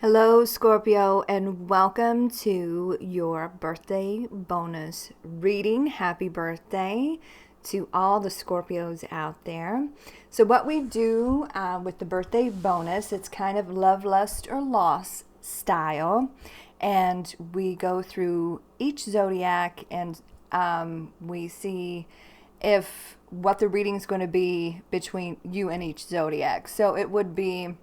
Hello, Scorpio, and welcome to your birthday bonus reading. Happy birthday to all the Scorpios out there. So what we do with the birthday bonus, it's kind of love, lust, or loss style. And we go through each zodiac and we see if what the reading is going to be between you and each zodiac. So it would be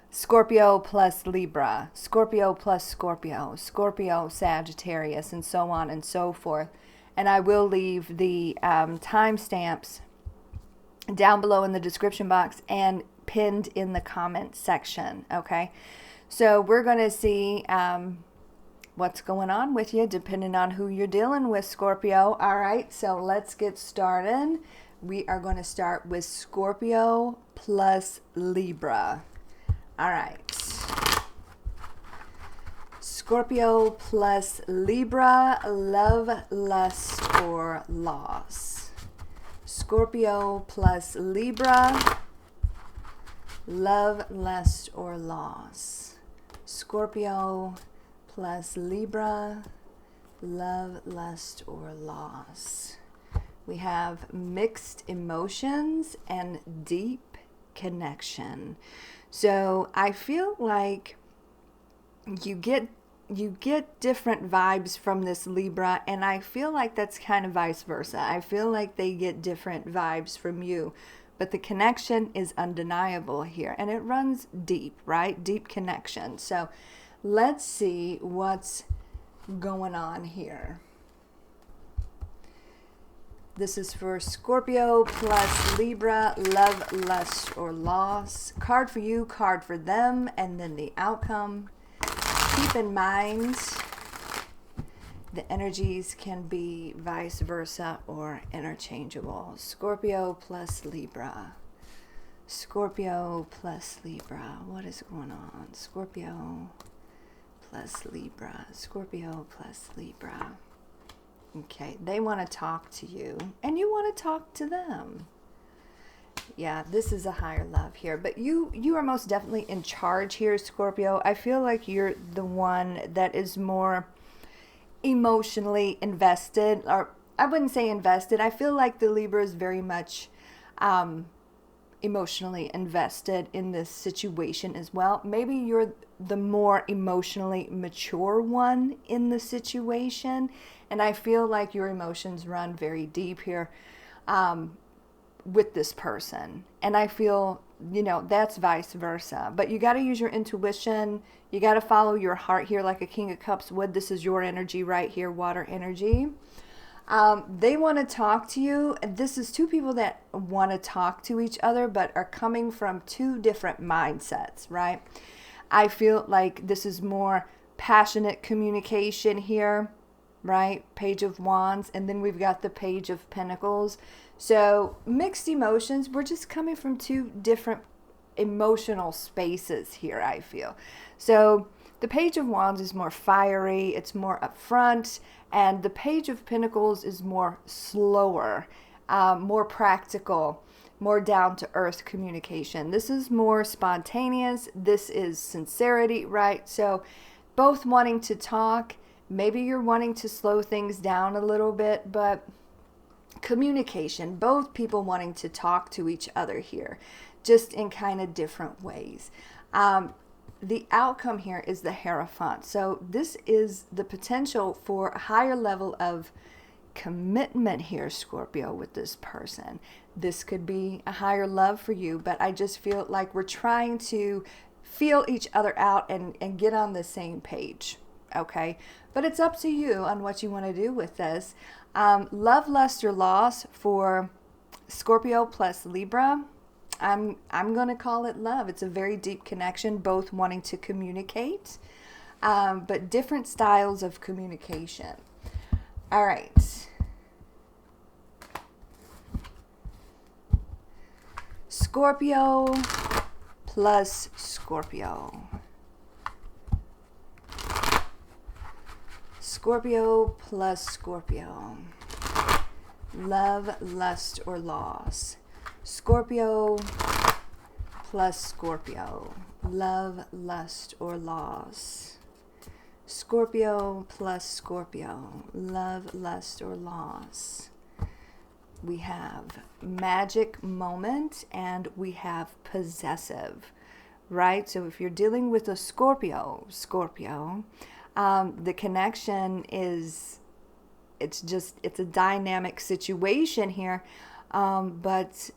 Scorpio plus Libra, Scorpio plus Scorpio, Scorpio Sagittarius, and so on and so forth. And I will leave the timestamps down below in the description box and pinned in the comment section. Okay, so we're going to see what's going on with you depending on who you're dealing with, Scorpio. All right, so let's get started. We are going to start with Scorpio plus Libra. All right. Scorpio plus Libra, love, lust, or loss. Scorpio plus Libra, love, lust, or loss. Scorpio plus Libra, love, lust, or loss. We have mixed emotions and deep connection. So I feel like you get different vibes from this Libra, and I feel like that's kind of vice versa. I feel like they get different vibes from you, but the connection is undeniable here, and it runs deep, right? Deep connection. So let's see what's going on here. This is for Scorpio plus Libra, love, lust, or loss. Card for you, card for them, and then the outcome. Keep in mind, the energies can be vice versa or interchangeable. Scorpio plus Libra. Scorpio plus Libra. What is going on? Scorpio plus Libra. Scorpio plus Libra. Okay, they want to talk to you, and you want to talk to them. Yeah, this is a higher love here, but you are most definitely in charge here, Scorpio. I feel like you're the one that is more emotionally invested, or I wouldn't say invested. I feel like the Libra is very much emotionally invested in this situation as well. Maybe you're the more emotionally mature one in the situation, and I feel like your emotions run very deep here with this person. And I feel, that's vice versa. But you got to use your intuition. You got to follow your heart here like a King of Cups would. This is your energy right here, water energy. They want to talk to you. This is two people that want to talk to each other, but are coming from two different mindsets, right? I feel like this is more passionate communication here, right? Page of Wands, and then we've got the Page of Pentacles. So mixed emotions. We're just coming from two different emotional spaces here, I feel. So the Page of Wands is more fiery, it's more upfront, and the Page of Pentacles is more slower, more practical, more down-to-earth communication. This is more spontaneous, this is sincerity, right? So both wanting to talk, maybe you're wanting to slow things down a little bit, but communication, both people wanting to talk to each other here, just in kind of different ways. The outcome here is the Hierophant. So this is the potential for a higher level of commitment here, Scorpio, with this person. This could be a higher love for you, but I just feel like we're trying to feel each other out and get on the same page. Okay, but it's up to you on what you want to do with this. Love, lust, or loss for Scorpio plus Libra. I'm going to call it love. It's a very deep connection, both wanting to communicate, but different styles of communication. All right. Scorpio plus Scorpio. Scorpio plus Scorpio. Love, lust, or loss. Scorpio plus Scorpio. Love, lust, or loss. Scorpio plus Scorpio. Love, lust, or loss. We have magic moment and we have possessive, right? So if you're dealing with a Scorpio, the connection is, it's a dynamic situation here, but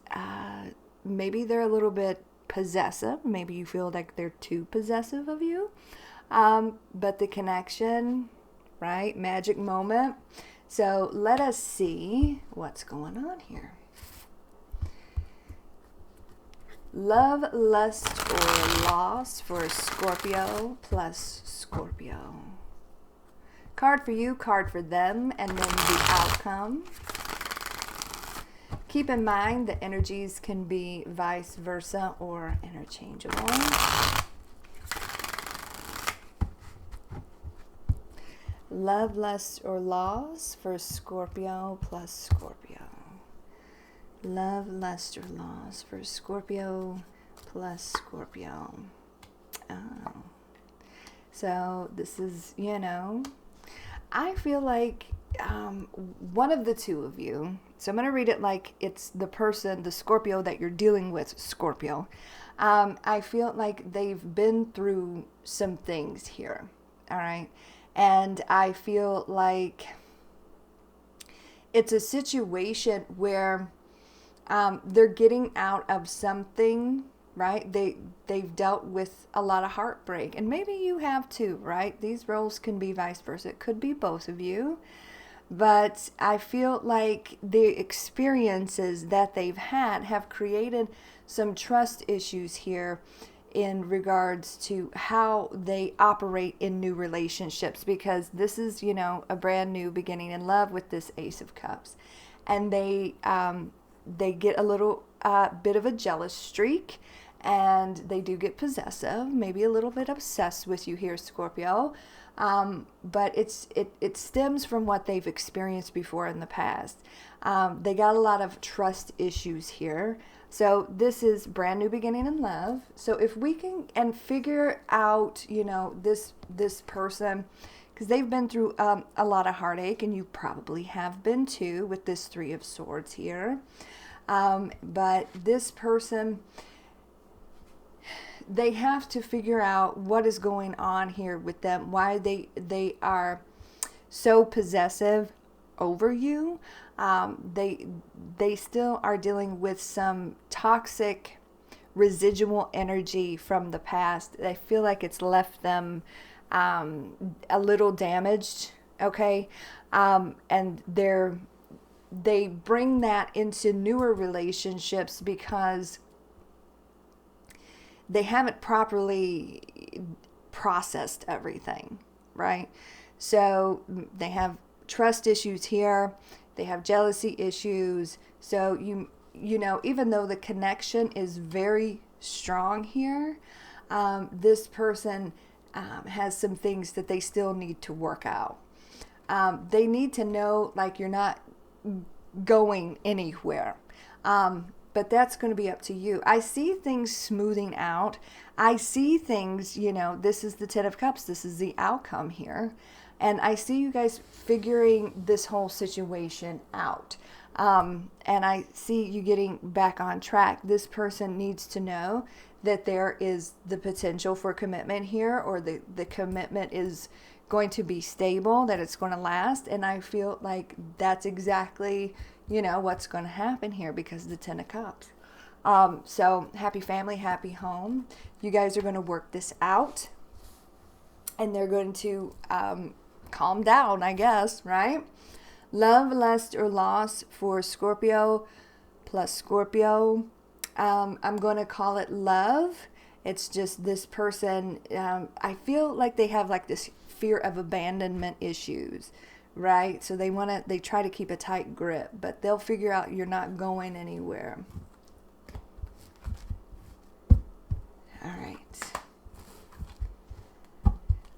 maybe they're a little bit possessive. Maybe you feel like they're too possessive of you, but the connection, right? Magic moment. So let us see what's going on here. Love, lust, or loss for Scorpio plus Scorpio. Card for you, card for them, and then the outcome. Keep in mind the energies can be vice versa or interchangeable. Love, lust, or loss for Scorpio plus Scorpio. Love, lust, or loss for Scorpio plus Scorpio. Oh. So this is, I feel like one of the two of you, so I'm going to read it like it's the person, the Scorpio that you're dealing with, Scorpio. I feel like they've been through some things here, all right? And I feel like it's a situation where they're getting out of something, right? They've dealt with a lot of heartbreak, and maybe you have too, right? These roles can be vice versa. It could be both of you, but I feel like the experiences that they've had have created some trust issues here in regards to how they operate in new relationships, because this is, a brand new beginning in love with this Ace of Cups, and they get a little bit of a jealous streak, and they do get possessive, maybe a little bit obsessed with you here, Scorpio, but it stems from what they've experienced before in the past. They got a lot of trust issues here. So this is brand new beginning in love. So if we can and figure out, this person, because they've been through a lot of heartache, and you probably have been too with this Three of Swords here. But this person, they have to figure out what is going on here with them, why they are so possessive over you. They still are dealing with some toxic residual energy from the past. I feel like it's left them a little damaged, okay? And they bring that into newer relationships because they haven't properly processed everything, right? So they have trust issues here. They have jealousy issues. So even though the connection is very strong here, this person has some things that they still need to work out. They need to know, like, you're not going anywhere. But that's going to be up to you. I see things smoothing out. I see things, this is the Ten of Cups. This is the outcome here. And I see you guys figuring this whole situation out. And I see you getting back on track. This person needs to know that there is the potential for commitment here, or the commitment is going to be stable, that it's going to last. And I feel like that's exactly, what's going to happen here because of the Ten of Cups. So happy family, happy home. You guys are going to work this out. And they're going to calm down, I guess, right? Love, lust, or loss for Scorpio plus Scorpio. I'm going to call it love. It's just this person, I feel like they have like this fear of abandonment issues, right? So they try to keep a tight grip, but they'll figure out you're not going anywhere. All right.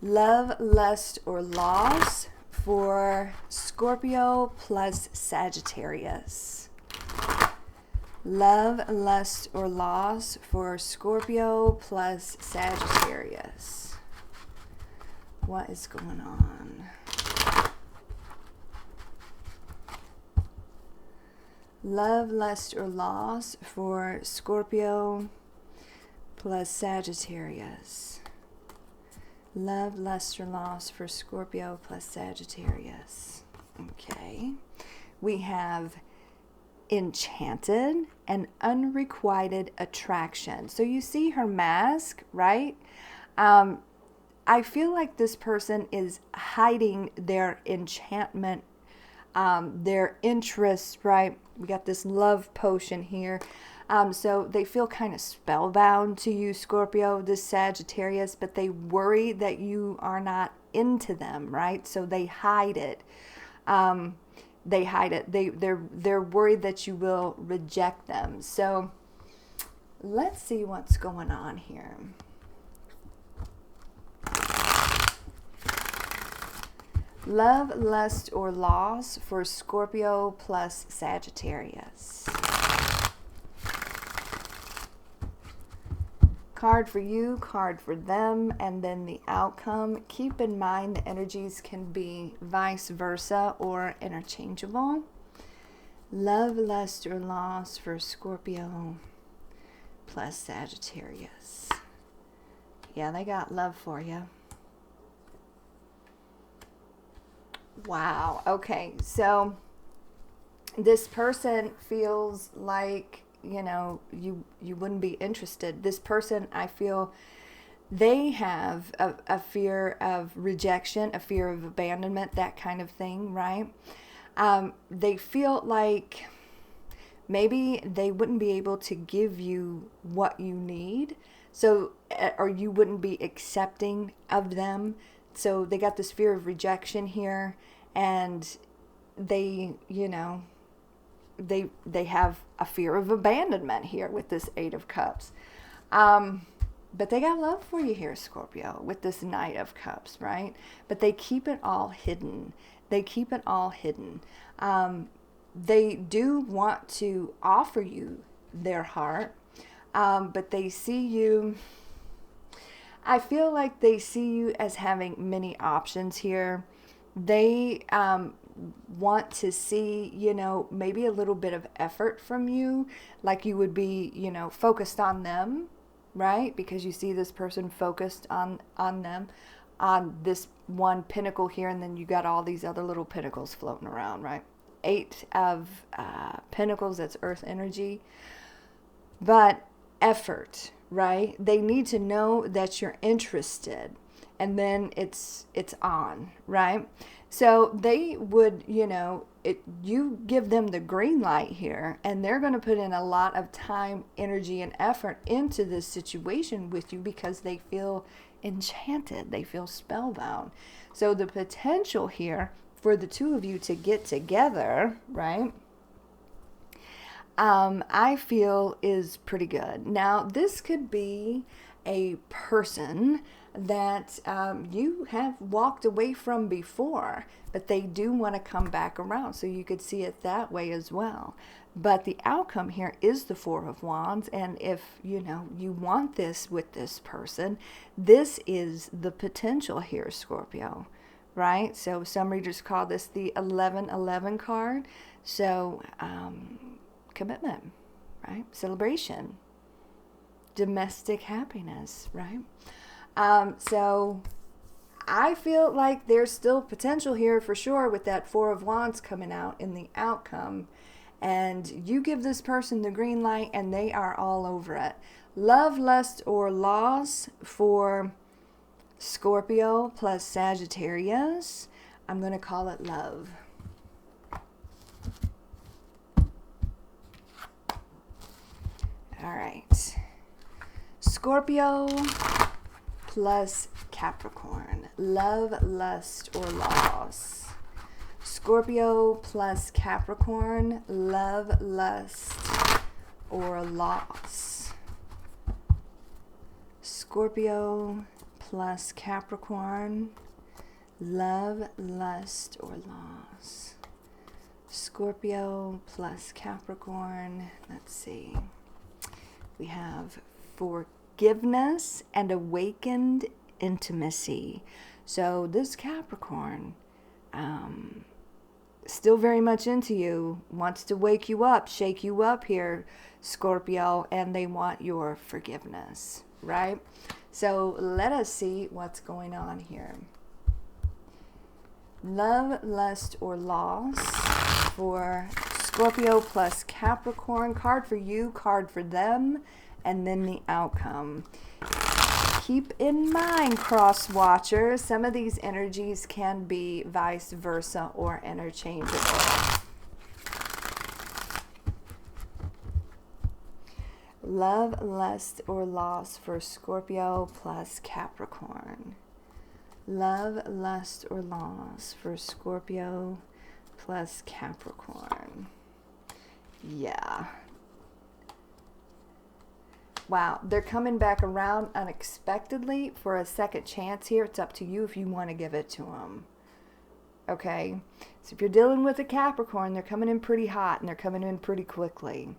Love, lust, or loss for Scorpio plus Sagittarius. Love, lust, or loss for Scorpio plus Sagittarius. What is going on? Love, lust, or loss for Scorpio plus Sagittarius. Love, lust, or loss for Scorpio plus Sagittarius. Okay. We have enchanted and unrequited attraction. So you see her mask, right? I feel like this person is hiding their enchantment, their interest, right? We got this love potion here. So they feel kind of spellbound to you, Scorpio, this Sagittarius, but they worry that you are not into them, right? So they hide it. They hide it. They're worried that you will reject them. So let's see what's going on here. Love, lust, or loss for Scorpio plus Sagittarius. Card for you, card for them, and then the outcome. Keep in mind the energies can be vice versa or interchangeable. Love, lust, or loss for Scorpio plus Sagittarius. Yeah, they got love for you. Wow. Okay. So this person feels like, you know, you wouldn't be interested. This person, I feel they have a fear of rejection, a fear of abandonment, that kind of thing, right? They feel like maybe they wouldn't be able to give you what you need. So, or you wouldn't be accepting of them. So they got this fear of rejection here, and they, you know, they have a fear of abandonment here with this Eight of Cups. But they got love for you here, Scorpio, with this Knight of Cups, right? But they keep it all hidden. They keep it all hidden. They do want to offer you their heart, but they see you... I feel like they see you as having many options here. They want to see, you know, maybe a little bit of effort from you, like you would be, you know, focused on them, right? Because you see this person focused on them, on this one pinnacle here, and then you got all these other little pinnacles floating around, right? Eight of Pentacles, that's earth energy. But effort, right? They need to know that you're interested, and then it's on, right? So they would, you know, you give them the green light here, and they're going to put in a lot of time, energy, and effort into this situation with you because they feel enchanted. They feel spellbound. So the potential here for the two of you to get together, right, I feel is pretty good. Now, this could be a person that you have walked away from before, but they do want to come back around. So you could see it that way as well. But the outcome here is the Four of Wands. And if, you know, you want this with this person, this is the potential here, Scorpio, right? So some readers call this the 1111 card. So, commitment, right? Celebration, domestic happiness, right? So I feel like there's still potential here for sure with that Four of Wands coming out in the outcome. And you give this person the green light and they are all over it. Love, lust, or loss for Scorpio plus Sagittarius. I'm going to call it love. All right. Scorpio plus Capricorn. Love, lust, or loss. Scorpio plus Capricorn. Love, lust, or loss. Scorpio plus Capricorn. Love, lust, or loss. Scorpio plus Capricorn. Let's see. We have forgiveness and awakened intimacy. So this Capricorn, still very much into you, wants to wake you up, shake you up here, Scorpio, and they want your forgiveness, right? So let us see what's going on here. Love, lust, or loss for Scorpio plus Capricorn. Card for you, card for them, and then the outcome. Keep in mind, cross watchers, some of these energies can be vice versa or interchangeable. Love, lust, or loss for Scorpio plus Capricorn. Love, lust, or loss for Scorpio plus Capricorn. Yeah. Wow, they're coming back around unexpectedly for a second chance here. It's up to you if you want to give it to them. Okay? So if you're dealing with a Capricorn, they're coming in pretty hot and they're coming in pretty quickly.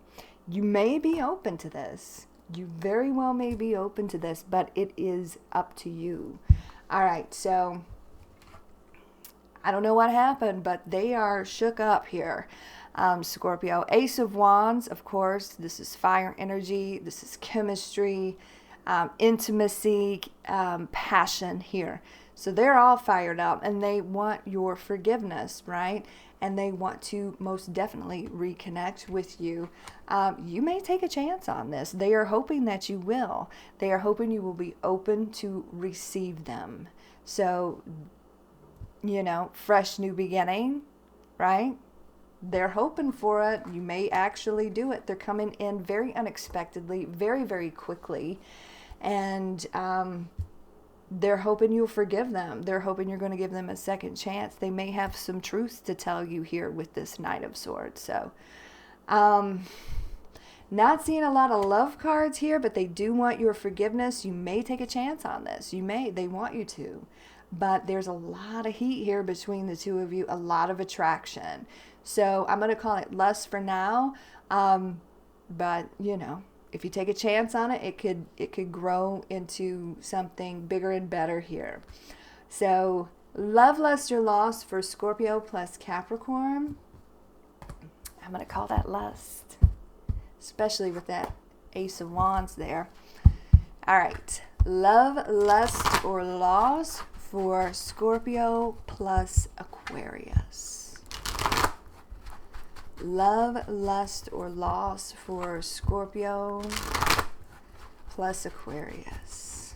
You may be open to this. You very well may be open to this, but it is up to you. All right, so I don't know what happened, but they are shook up here. Scorpio, Ace of Wands, of course, this is fire energy, this is chemistry, intimacy, passion here. So they're all fired up and they want your forgiveness, right? And they want to most definitely reconnect with you. You may take a chance on this. They are hoping that you will. They are hoping you will be open to receive them. So, you know, fresh new beginning, right? They're hoping for it. You may actually do it. They're coming in very unexpectedly, very, very quickly. And they're hoping you'll forgive them. They're hoping you're going to give them a second chance. They may have some truths to tell you here with this Knight of Swords. So, not seeing a lot of love cards here, but they do want your forgiveness. You may take a chance on this. You may. They want you to. But there's a lot of heat here between the two of you, a lot of attraction. So I'm going to call it lust for now. But, you know, if you take a chance on it, it could grow into something bigger and better here. So love, lust, or loss for Scorpio plus Capricorn. I'm going to call that lust, especially with that Ace of Wands there. All right. Love, lust, or loss for Scorpio plus Aquarius. Love, lust, or loss for Scorpio plus Aquarius.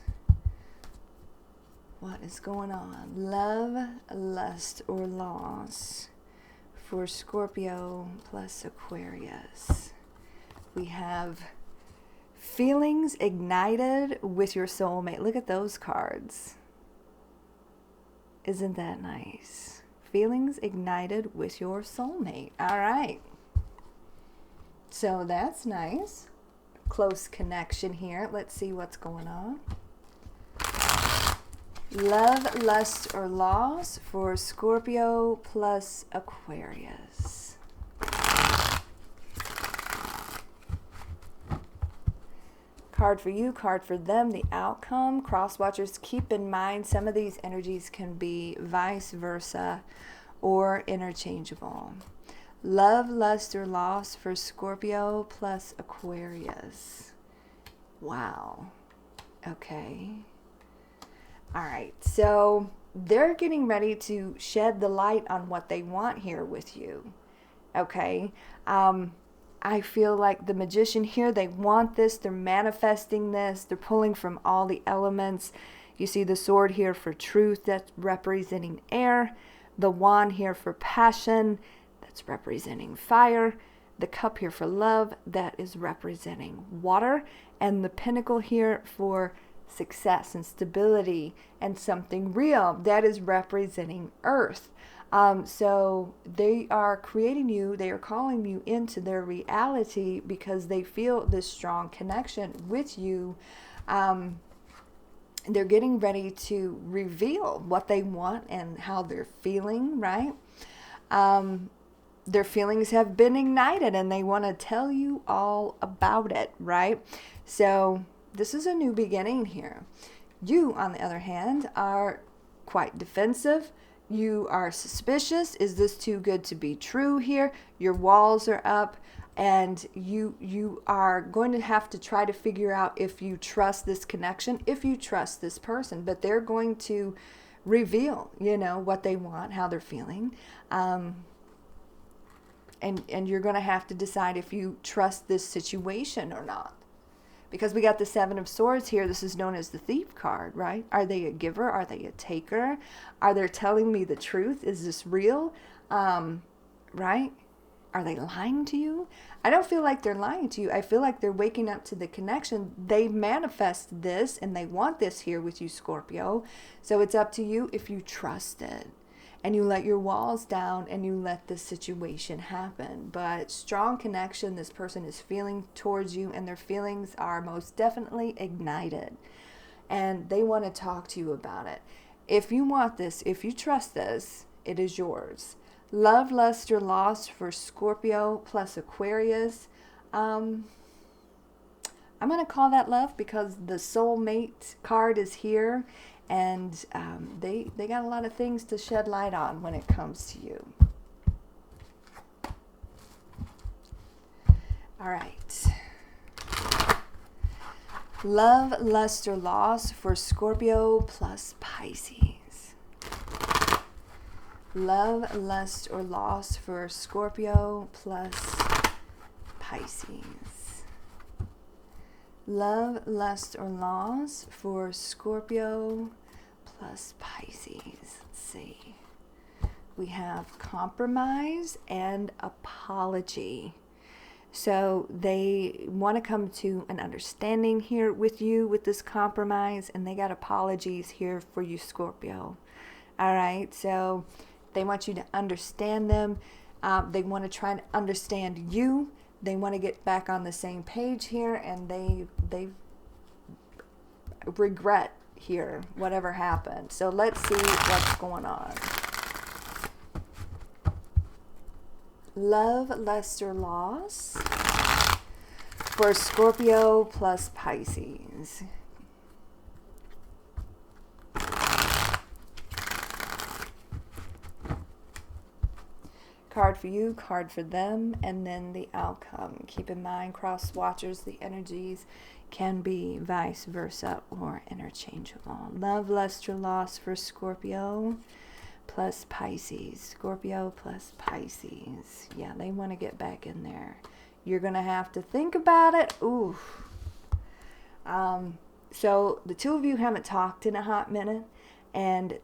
What is going on? Love, lust, or loss for Scorpio plus Aquarius. We have feelings ignited with your soulmate. Look at those cards. Isn't that nice? Feelings ignited with your soulmate. All right. So that's nice. Close connection here. Let's see what's going on. Love, lust, or loss for Scorpio plus Aquarius. Card for you, card for them, the outcome. Cross watchers, keep in mind some of these energies can be vice versa or interchangeable. Love, lust, or loss for Scorpio plus Aquarius. Wow. Okay. All right. So they're getting ready to shed the light on what they want here with you. Okay. I feel like the Magician here, they want this, they're manifesting this, they're pulling from all the elements. You see the sword here for truth, that's representing air. The wand here for passion, that's representing fire. The cup here for love, that is representing water. And the pentacle here for success and stability and something real, that is representing earth. So they are creating you, they are calling you into their reality because they feel this strong connection with you. They're getting ready to reveal what they want and how they're feeling, right? their feelings have been ignited and they want to tell you all about it, right? So this is a new beginning here. You, on the other hand, are quite defensive. You are suspicious. Is this too good to be true here? Your walls are up, and you are going to have to try to figure out if you trust this connection, if you trust this person. But they're going to reveal, what they want, how they're feeling. And you're going to have to decide if you trust this situation or not. Because we got the Seven of Swords here. This is known as the Thief card, right? Are they a giver? Are they a taker? Are they telling me the truth? Is this real? Right? Are they lying to you? I don't feel like they're lying to you. I feel like they're waking up to the connection. They manifest this and they want this here with you, Scorpio. So it's up to you if you trust it. And you let your walls down and you let this situation happen. But strong connection this person is feeling towards you, and their feelings are most definitely ignited. And they want to talk to you about it. If you want this, if you trust this, it is yours. Love, lust, or loss for Scorpio plus Aquarius. I'm going to call that love because the Soulmate card is here. And they got a lot of things to shed light on when it comes to you. All right. Love, lust, or loss for Scorpio plus Pisces. Love, lust, or loss for Scorpio plus Pisces. Love, lust, or loss for Scorpio plus Pisces. Let's see. We have compromise and apology. So they want to come to an understanding here with you with this compromise, and they got apologies here for you, Scorpio. All right, so they want you to understand them. They want to try and understand you. They want to get back on the same page here, and they regret here whatever happened. So let's see what's going on. Love, lust, or loss for Scorpio plus Pisces. Card for you, card for them, and then the outcome. Keep in mind, cross watchers, the energies can be vice versa or interchangeable. Love, lust, or loss for Scorpio plus Pisces. Scorpio plus Pisces. Yeah, they want to get back in there. You're going to have to think about it. Ooh. So the two of you haven't talked in a hot minute, and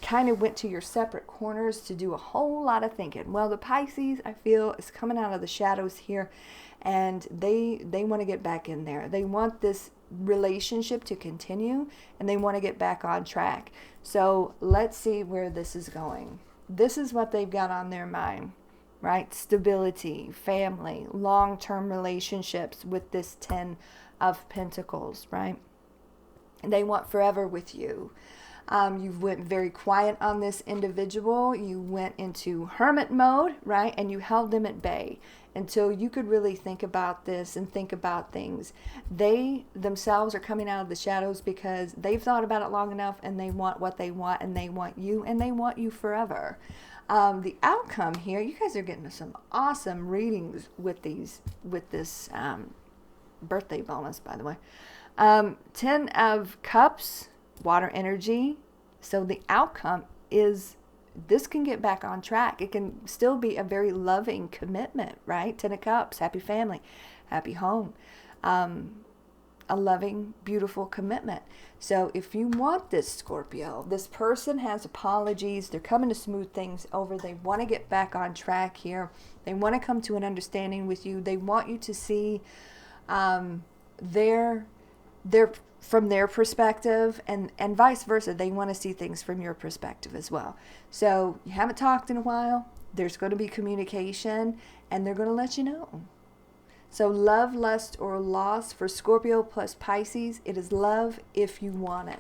kind of went to your separate corners to do a whole lot of thinking. Well, the Pisces, I feel, is coming out of the shadows here, and they want to get back in there. They want this relationship to continue, and they want to get back on track. So let's see where this is going. This is what they've got on their mind, right? Stability, family, long-term relationships with this 10 of Pentacles, right? And they want forever with you. You went very quiet on this individual. You went into hermit mode, right? And you held them at bay until you could really think about this and think about things. They themselves are coming out of the shadows because they've thought about it long enough, and they want what they want, and they want you forever. The outcome here, you guys are getting some awesome readings with this birthday bonus, by the way. 10 of Cups, water energy. So the outcome is this can get back on track. It can still be a very loving commitment, right? 10 of Cups, happy family, happy home. A loving, beautiful commitment. So if you want this, Scorpio, this person has apologies. They're coming to smooth things over. They want to get back on track here. They want to come to an understanding with you. They want you to see their from their perspective, and vice versa. They want to see things from your perspective as well. So you haven't talked in a while. There's going to be communication, and they're going to let you know. So love, lust, or loss for Scorpio plus Pisces. It is love if you want it.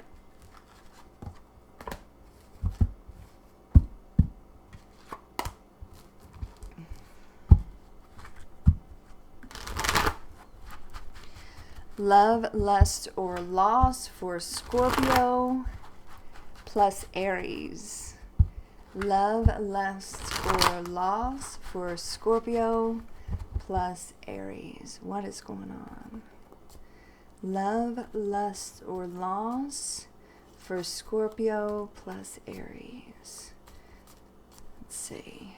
Love, lust, or loss for Scorpio plus Aries. Love, lust, or loss for Scorpio plus Aries. What is going on? Love, lust, or loss for Scorpio plus Aries. Let's see.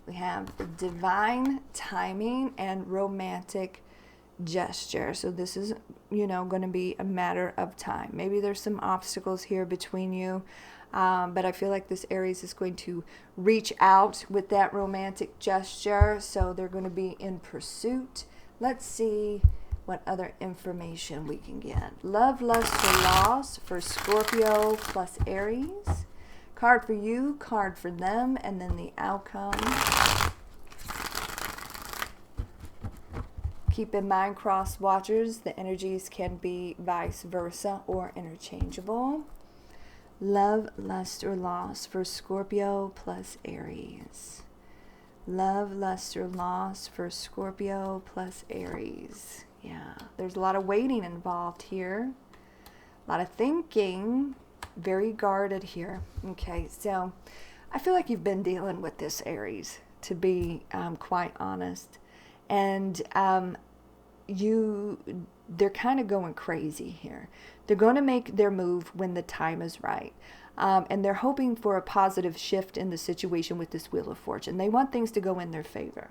We have divine timing and romantic gesture. So this is, going to be a matter of time. Maybe there's some obstacles here between you, but I feel like this Aries is going to reach out with that romantic gesture. So they're going to be in pursuit. Let's see what other information we can get. Love, lust, or loss for Scorpio plus Aries. Card for you, card for them, and then the outcome. Keep in mind, cross watchers, the energies can be vice versa or interchangeable. Love, lust, or loss for Scorpio plus Aries. Love, lust, or loss for Scorpio plus Aries. Yeah, there's a lot of waiting involved here. A lot of thinking. Very guarded here. Okay, so I feel like you've been dealing with this Aries, to be quite honest. And they're kind of going crazy here. They're going to make their move when the time is right. And they're hoping for a positive shift in the situation with this Wheel of Fortune. They want things to go in their favor.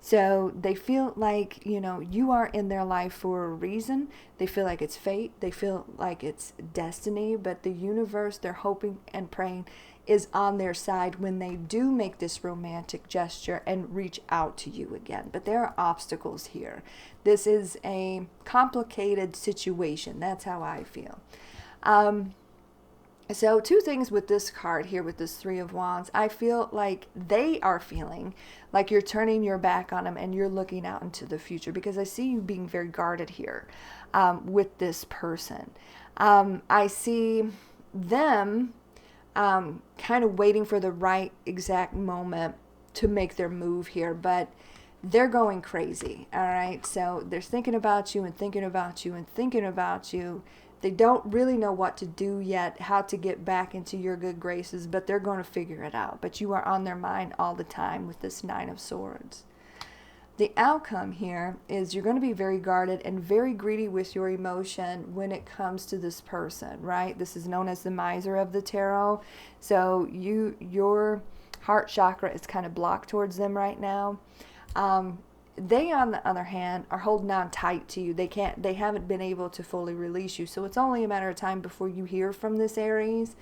So they feel like, you are in their life for a reason. They feel like it's fate. They feel like it's destiny. But the universe, they're hoping and praying, is on their side when they do make this romantic gesture and reach out to you again. But there are obstacles here. This is a complicated situation. That's how I feel. So two things with this card here, with this Three of Wands. I feel like they are feeling like you're turning your back on them and you're looking out into the future, because I see you being very guarded here with this person. I see them kind of waiting for the right exact moment to make their move here, but they're going crazy, all right? So they're thinking about you and thinking about you and thinking about you. They don't really know what to do yet, how to get back into your good graces, but they're going to figure it out. But you are on their mind all the time with this Nine of Swords. The outcome here is you're going to be very guarded and very greedy with your emotion when it comes to this person, right? This is known as the miser of the tarot. So your heart chakra is kind of blocked towards them right now. They, on the other hand, are holding on tight to you. They haven't been able to fully release you. So it's only a matter of time before you hear from this Aries.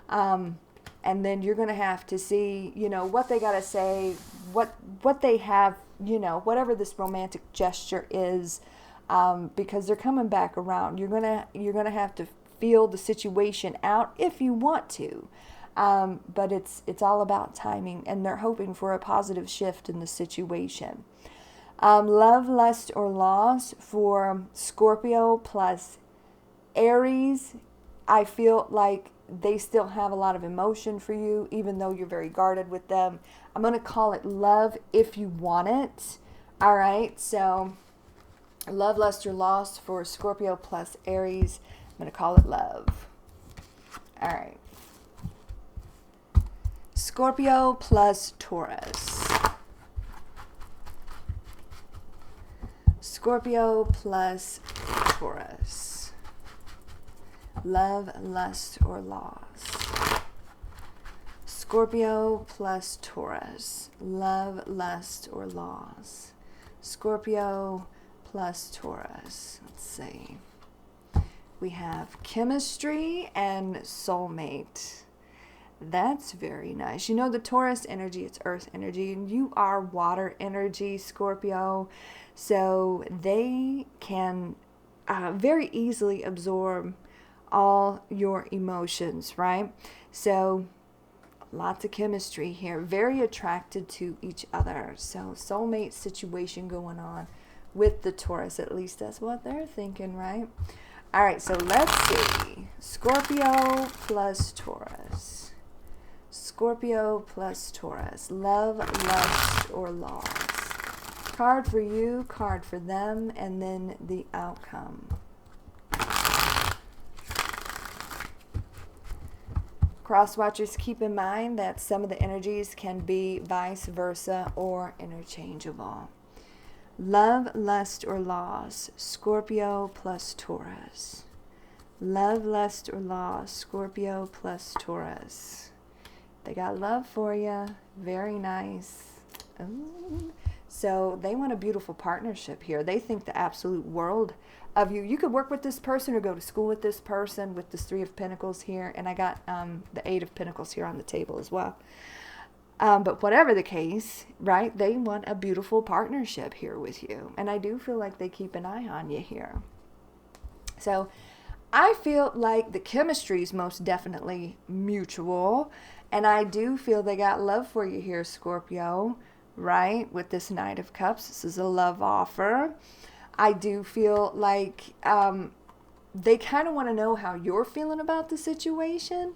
And then you're going to have to see, what they got to say, what they have, whatever this romantic gesture is, because they're coming back around. You're going to have to feel the situation out if you want to. But it's all about timing, and they're hoping for a positive shift in the situation. Love, lust, or loss for Scorpio plus Aries. I feel like they still have a lot of emotion for you, even though you're very guarded with them. I'm going to call it love if you want it. All right, so love, lust, or loss for Scorpio plus Aries. I'm going to call it love. All right. Scorpio plus Taurus. Scorpio plus Taurus. Love, lust, or loss. Scorpio plus Taurus. Love, lust, or loss. Scorpio plus Taurus. Let's see. We have chemistry and soulmate. That's very nice. The Taurus energy, it's earth energy, and you are water energy, Scorpio. So they can very easily absorb all your emotions, right? So lots of chemistry here. Very attracted to each other. So soulmate situation going on with the Taurus. At least that's what they're thinking, right? All right, so let's see. Scorpio plus Taurus. Scorpio plus Taurus. Love, lust, or loss. Card for you, card for them, and then the outcome. Cross watchers, keep in mind that some of the energies can be vice versa or interchangeable. Love, lust, or loss, Scorpio plus Taurus. Love, lust, or loss, Scorpio plus Taurus. They got love for you. Very nice. Ooh. So they want a beautiful partnership here. They think the absolute world of you. You could work with this person or go to school with this person with this Three of Pentacles here. And I got the Eight of Pentacles here on the table as well. But whatever the case, right, they want a beautiful partnership here with you. And I do feel like they keep an eye on you here. So I feel like the chemistry is most definitely mutual. And I do feel they got love for you here, Scorpio, right? With this Knight of Cups. This is a love offer. I do feel like they kind of want to know how you're feeling about the situation.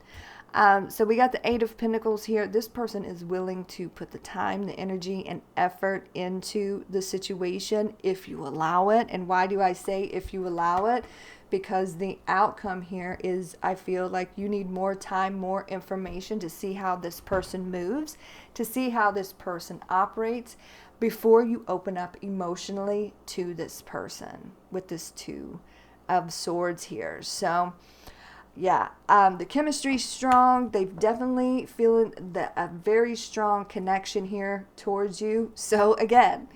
So we got the Eight of Pentacles here. This person is willing to put the time, the energy, and effort into the situation if you allow it. And why do I say if you allow it? Because the outcome here is, I feel like you need more time, more information to see how this person moves, to see how this person operates before you open up emotionally to this person with this Two of Swords here. So yeah, the chemistry's strong. They've definitely feeling a very strong connection here towards you. So again,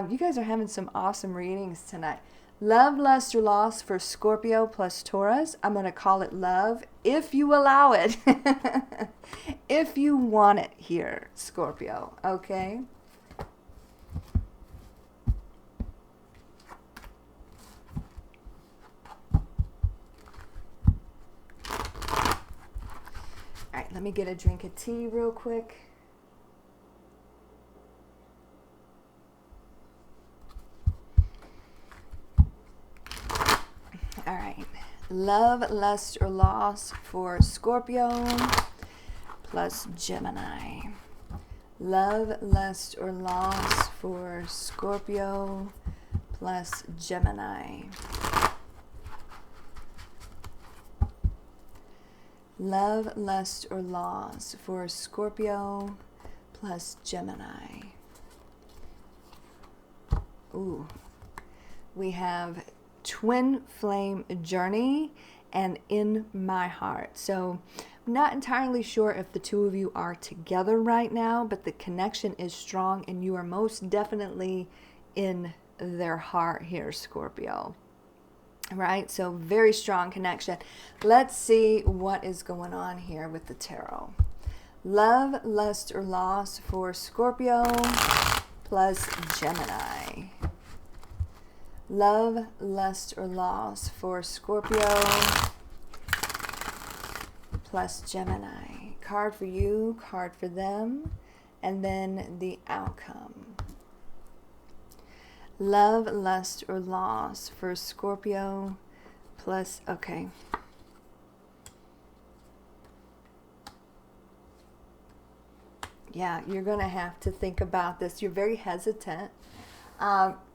you guys are having some awesome readings tonight. Love, lust, or loss for Scorpio plus Taurus. I'm going to call it love if you allow it. If you want it here, Scorpio. Okay? All right, let me get a drink of tea real quick. All right, love, lust, or loss for Scorpio plus Gemini. Love, lust, or loss for Scorpio plus Gemini. Love, lust, or loss for Scorpio plus Gemini. Ooh, we have Twin Flame Journey and In My Heart. So I'm not entirely sure if the two of you are together right now, but the connection is strong and you are most definitely in their heart here, Scorpio. Right? So very strong connection. Let's see what is going on here with the tarot. Love, lust, or loss for Scorpio plus Gemini. Love, lust, or loss for Scorpio plus Gemini. Card for you, card for them, and then the outcome. Love, lust, or loss for Scorpio plus, okay. Yeah, you're going to have to think about this. You're very hesitant.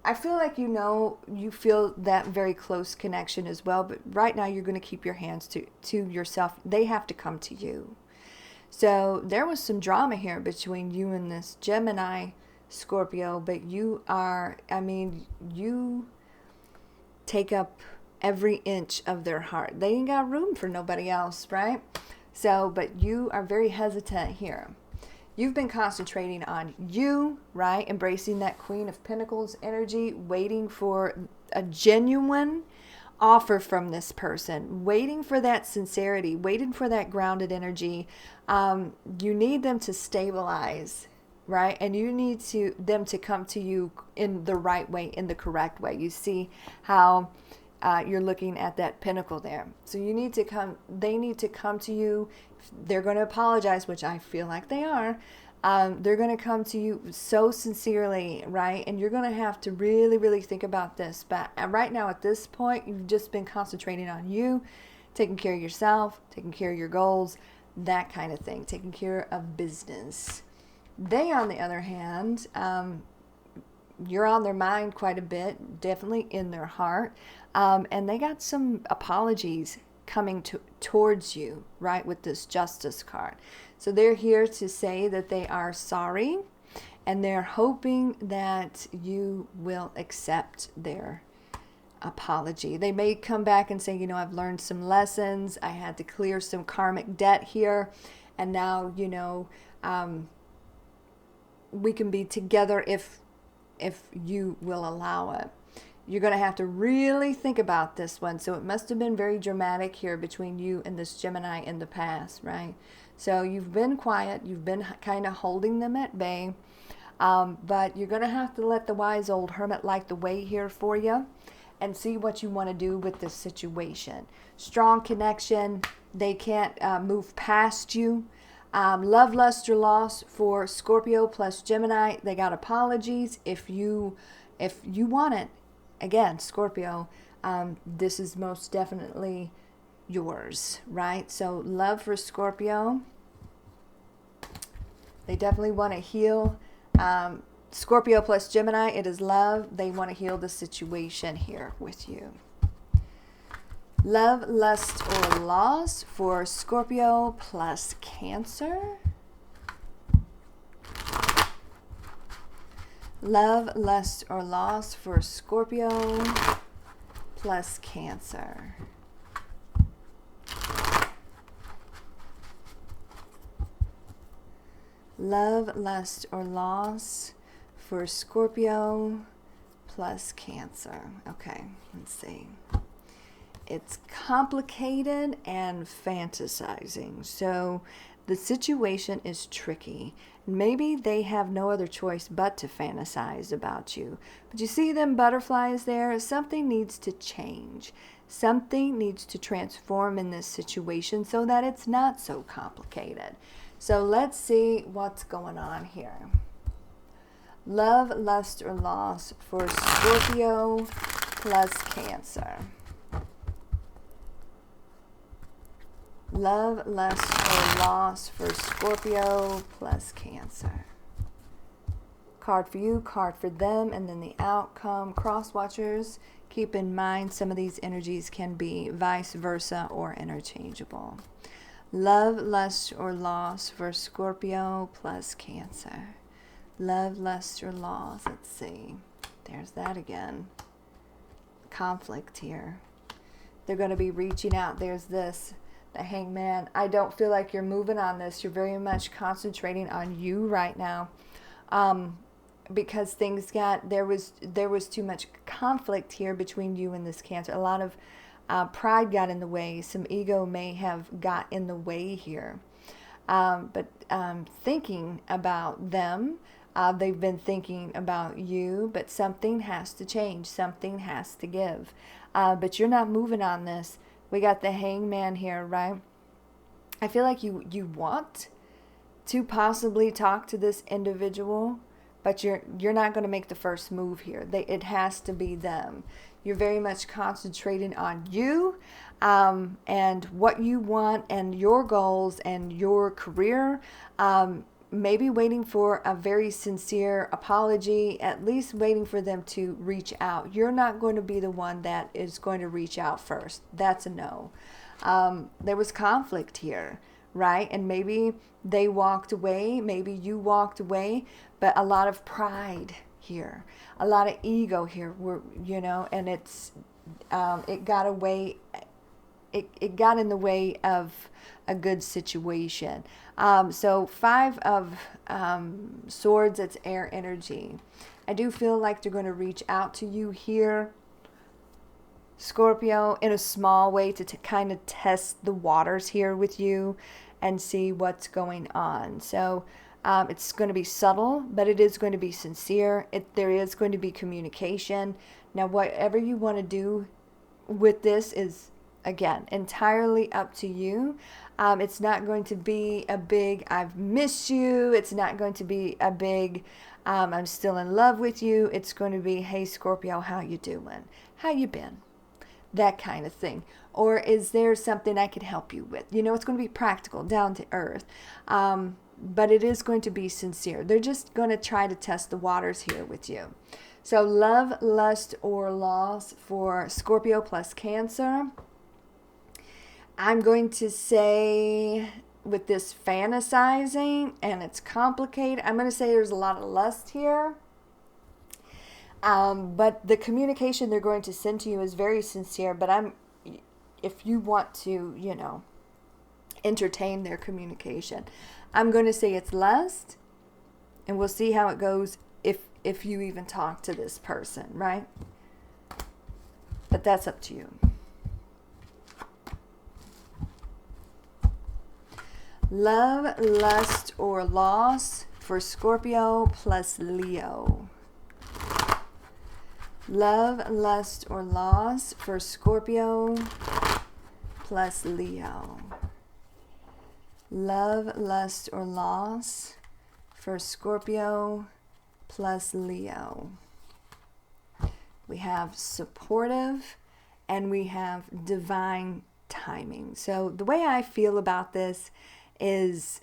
I feel like you feel that very close connection as well, but right now you're going to keep your hands to yourself. They have to come to you. So there was some drama here between you and this Gemini, Scorpio, but you take up every inch of their heart. They ain't got room for nobody else, right? So, but you are very hesitant here. You've been concentrating on you, right? Embracing that Queen of Pentacles energy, waiting for a genuine offer from this person, waiting for that sincerity, waiting for that grounded energy. You need them to stabilize, right? And you need them to come to you in the right way, in the correct way. You see how you're looking at that pentacle there. So they need to come to you. They're going to apologize, which I feel like they are. They're going to come to you so sincerely, right? And you're going to have to really, really think about this. But right now at this point, you've just been concentrating on you, taking care of yourself, taking care of your goals, that kind of thing, taking care of business. They, on the other hand, you're on their mind quite a bit, definitely in their heart. And they got some apologies coming towards you, right, with this Justice card. So they're here to say that they are sorry, and they're hoping that you will accept their apology. They may come back and say, I've learned some lessons. I had to clear some karmic debt here. And now, we can be together if you will allow it. You're going to have to really think about this one. So it must have been very dramatic here between you and this Gemini in the past, right? So you've been quiet. You've been kind of holding them at bay. But you're going to have to let the wise old hermit light the way here for you and see what you want to do with this situation. Strong connection. They can't move past you. Love, lust, or loss for Scorpio plus Gemini. They got apologies. If you want it, again, Scorpio, this is most definitely yours, right? So love for Scorpio. They definitely want to heal. Scorpio plus Gemini, it is love. They want to heal the situation here with you. Love, lust, or loss for Scorpio plus Cancer. Love, lust, or loss for Scorpio plus Cancer. Love, lust, or loss for Scorpio plus Cancer. Okay, let's see. It's complicated and fantasizing. So the situation is tricky. Maybe they have no other choice but to fantasize about you. But you see them butterflies there? Something needs to change. Something needs to transform in this situation so that it's not so complicated. So let's see what's going on here. Love, lust, or loss for Scorpio plus Cancer. Love, lust, or loss for Scorpio plus Cancer. Card for you, card for them, and then the outcome. Cross watchers, keep in mind some of these energies can be vice versa or interchangeable. Love, lust, or loss for Scorpio plus Cancer. Love, lust, or loss. Let's see. There's that again. Conflict here. They're going to be reaching out. There's this. The Hangman. I don't feel like you're moving on this. You're very much concentrating on you right now, because things got there was too much conflict here between you and this Cancer. A lot of pride got in the way. Some ego may have got in the way here. But thinking about them, they've been thinking about you. But something has to change. Something has to give. But you're not moving on this. We got the Hangman here, right? I feel like you want to possibly talk to this individual, but you're not going to make the first move here. It has to be them. You're very much concentrating on you and what you want and your goals and your career. Maybe waiting for a very sincere apology, at least waiting for them to reach out. You're not going to be the one that is going to reach out first. That's a no. There was conflict here, right? And maybe they walked away, maybe you walked away, but a lot of pride here, a lot of ego here, and it got away. It got in the way of a good situation. So 5 of Swords, it's air energy. I do feel like they're going to reach out to you here, Scorpio, in a small way to kind of test the waters here with you and see what's going on. So it's going to be subtle, but it is going to be sincere. There is going to be communication. Now, whatever you want to do with this is, again, entirely up to you. It's not going to be a big, I've missed you. It's not going to be a big, I'm still in love with you. It's going to be, hey, Scorpio, how you doing? How you been? That kind of thing. Or is there something I could help you with? It's going to be practical, down to earth. but it is going to be sincere. They're just going to try to test the waters here with you. So love, lust, or loss for Scorpio plus Cancer. I'm going to say with this fantasizing, and it's complicated, I'm going to say there's a lot of lust here. But the communication they're going to send to you is very sincere. But if you want to, entertain their communication, I'm going to say it's lust, and we'll see how it goes if you even talk to this person, right? But that's up to you. Love, lust, or loss for Scorpio plus Leo. Love, lust, or loss for Scorpio plus Leo. Love, lust, or loss for Scorpio plus Leo. We have supportive and we have divine timing. So the way I feel about this is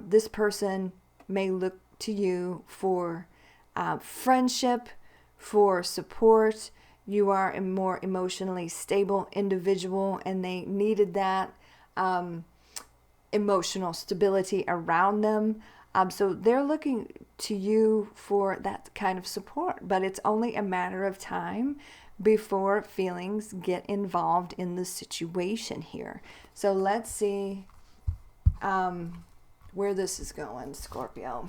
this person may look to you for friendship, for support. You are a more emotionally stable individual, and they needed that emotional stability around them. So they're looking to you for that kind of support, but it's only a matter of time before feelings get involved in the situation here. So let's see where this is going, Scorpio.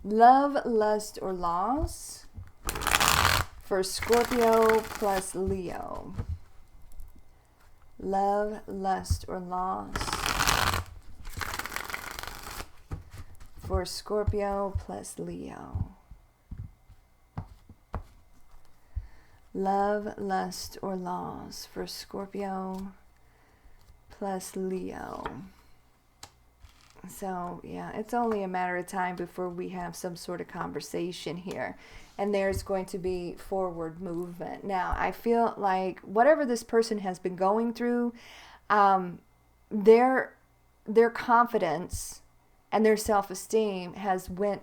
Love, lust, or loss for Scorpio plus Leo. Love, lust, or loss for Scorpio plus Leo. Love, lust, or loss for Scorpio plus Leo. So, yeah, it's only a matter of time before we have some sort of conversation here. And there's going to be forward movement. Now, I feel like whatever this person has been going through, their confidence and their self-esteem has went,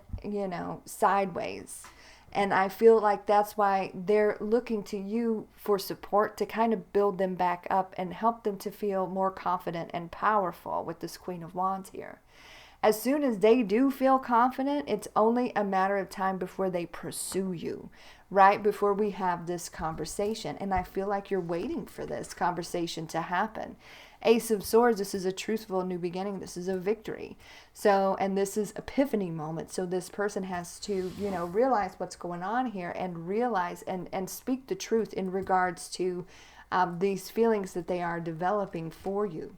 sideways. And I feel like that's why they're looking to you for support to kind of build them back up and help them to feel more confident and powerful with this Queen of Wands here. As soon as they do feel confident, it's only a matter of time before they pursue you, right? Before we have this conversation. And I feel like you're waiting for this conversation to happen. Ace of Swords, this is a truthful new beginning. This is a victory. So, and this is epiphany moment. So this person has to, realize what's going on here and realize and speak the truth in regards to these feelings that they are developing for you.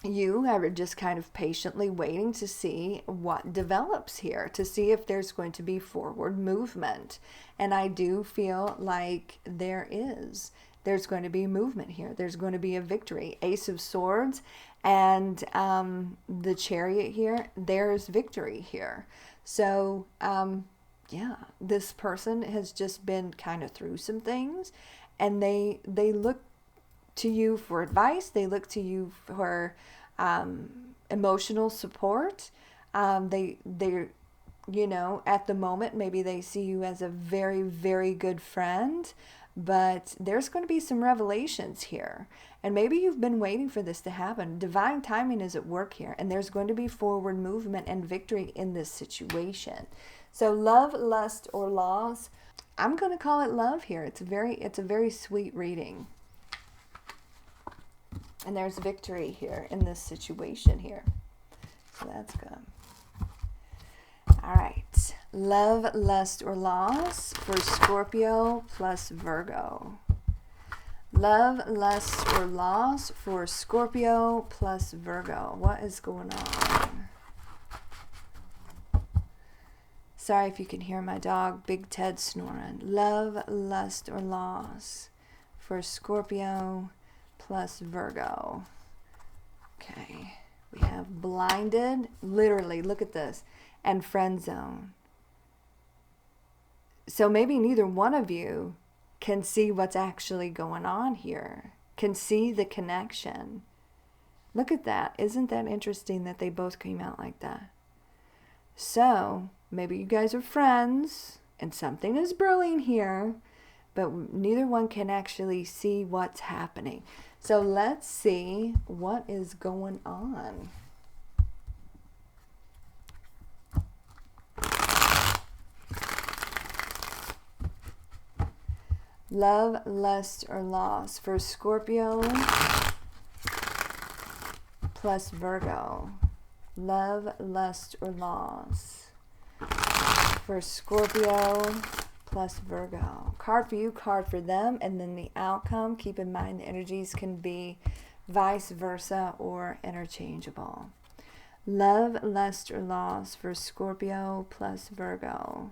You are just kind of patiently waiting to see what develops here, to see if there's going to be forward movement. And I do feel like there's going to be movement here. There's going to be a victory. Ace of Swords and the Chariot here, there's victory here. So, this person has just been kind of through some things, and they look to you for advice. They look to you for emotional support. They're at the moment, maybe they see you as a very, very good friend, but there's going to be some revelations here. And maybe you've been waiting for this to happen. Divine timing is at work here, and there's going to be forward movement and victory in this situation. So love, lust, or loss, I'm going to call it love here. It's a very sweet reading. And there's victory here in this situation here. So that's good. All right. Love, lust, or loss for Scorpio plus Virgo. Love, lust, or loss for Scorpio plus Virgo. What is going on? Sorry if you can hear my dog, Big Ted, snoring. Love, lust, or loss for Scorpio plus Virgo. Okay. We have blinded. Literally, look at this. And friend zone. So maybe neither one of you can see what's actually going on here, can see the connection. Look at that. Isn't that interesting that they both came out like that? So maybe you guys are friends and something is brewing here, but neither one can actually see what's happening. So let's see what is going on. Love, lust, or loss for Scorpio plus Virgo. Love, lust, or loss for Scorpio plus Virgo. Card for you, card for them, and then the outcome. Keep in mind the energies can be vice versa or interchangeable. Love, lust, or loss for Scorpio plus Virgo.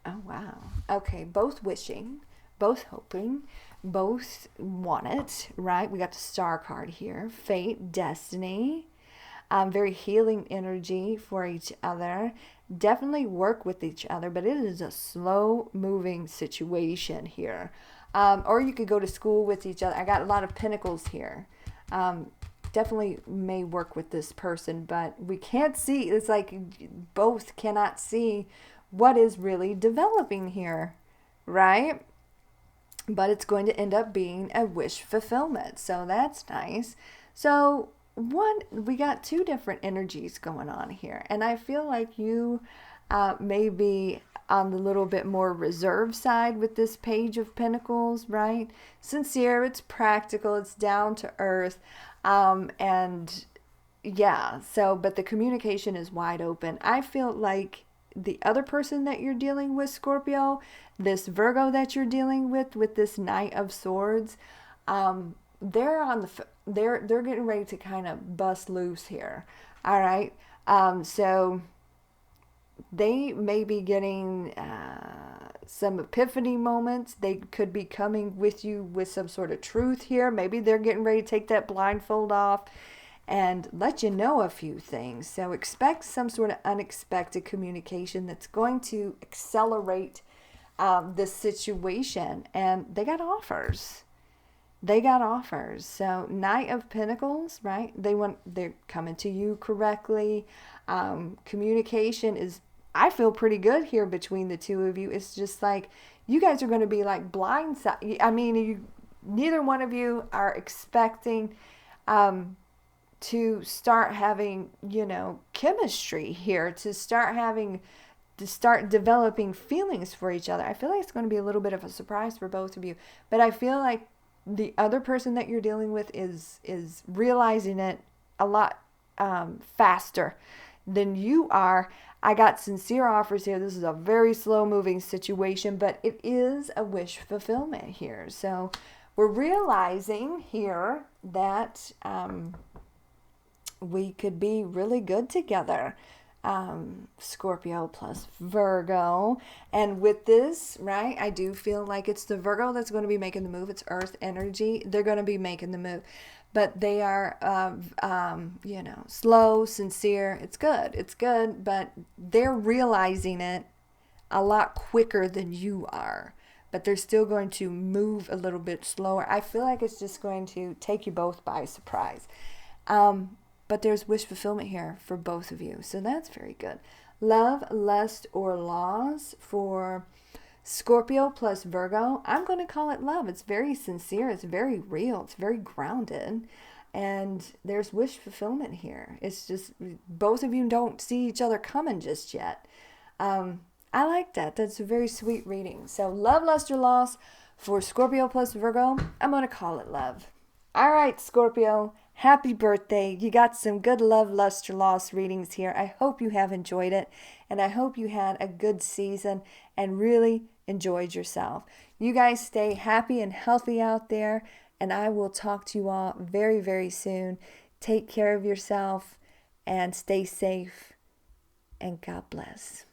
Oh, wow. Okay, both wishing, both hoping, both want it, right? We got the star card here. Fate, destiny, very healing energy for each other. Definitely work with each other, but it is a slow-moving situation here. Or you could go to school with each other. I got a lot of pentacles here. Definitely may work with this person, but we can't see. It's like both cannot see what is really developing here, right? But it's going to end up being a wish fulfillment, so that's nice. So we got two different energies going on here, and I feel like you may be on the little bit more reserved side with this Page of Pentacles, right? Sincere, it's practical, it's down to earth, and yeah, so, but the communication is wide open. I feel like the other person that you're dealing with, Scorpio, this Virgo that you're dealing with this Knight of Swords, they're getting ready to kind of bust loose here. All right. So they may be getting some epiphany moments. They could be coming with you with some sort of truth here. Maybe they're getting ready to take that blindfold off and let you know a few things. So expect some sort of unexpected communication that's going to accelerate this situation. And they got offers. So Knight of Pentacles, right? They're coming to you correctly. Communication is, I feel, pretty good here between the two of you. It's just like you guys are going to be like blindsided. I mean, neither one of you are expecting to start having, chemistry here, to start developing feelings for each other. I feel like it's going to be a little bit of a surprise for both of you, but I feel like the other person that you're dealing with is realizing it a lot faster than you are. I got sincere offers here. This is a very slow moving situation, but it is a wish fulfillment here. So we're realizing here that we could be really good together. Scorpio plus Virgo. And with this, right, I do feel like it's the Virgo that's going to be making the move. It's earth energy. They're going to be making the move. But they are, slow, sincere. It's good. But they're realizing it a lot quicker than you are. But they're still going to move a little bit slower. I feel like it's just going to take you both by surprise. But there's wish fulfillment here for both of you. So that's very good. Love, lust, or loss for Scorpio plus Virgo. I'm going to call it love. It's very sincere. It's very real. It's very grounded. And there's wish fulfillment here. It's just both of you don't see each other coming just yet. I like that. That's a very sweet reading. So love, lust, or loss for Scorpio plus Virgo. I'm going to call it love. All right, Scorpio. Happy birthday. You got some good love, lust, or loss readings here. I hope you have enjoyed it, and I hope you had a good season and really enjoyed yourself. You guys stay happy and healthy out there, and I will talk to you all very, very soon. Take care of yourself and stay safe, and God bless.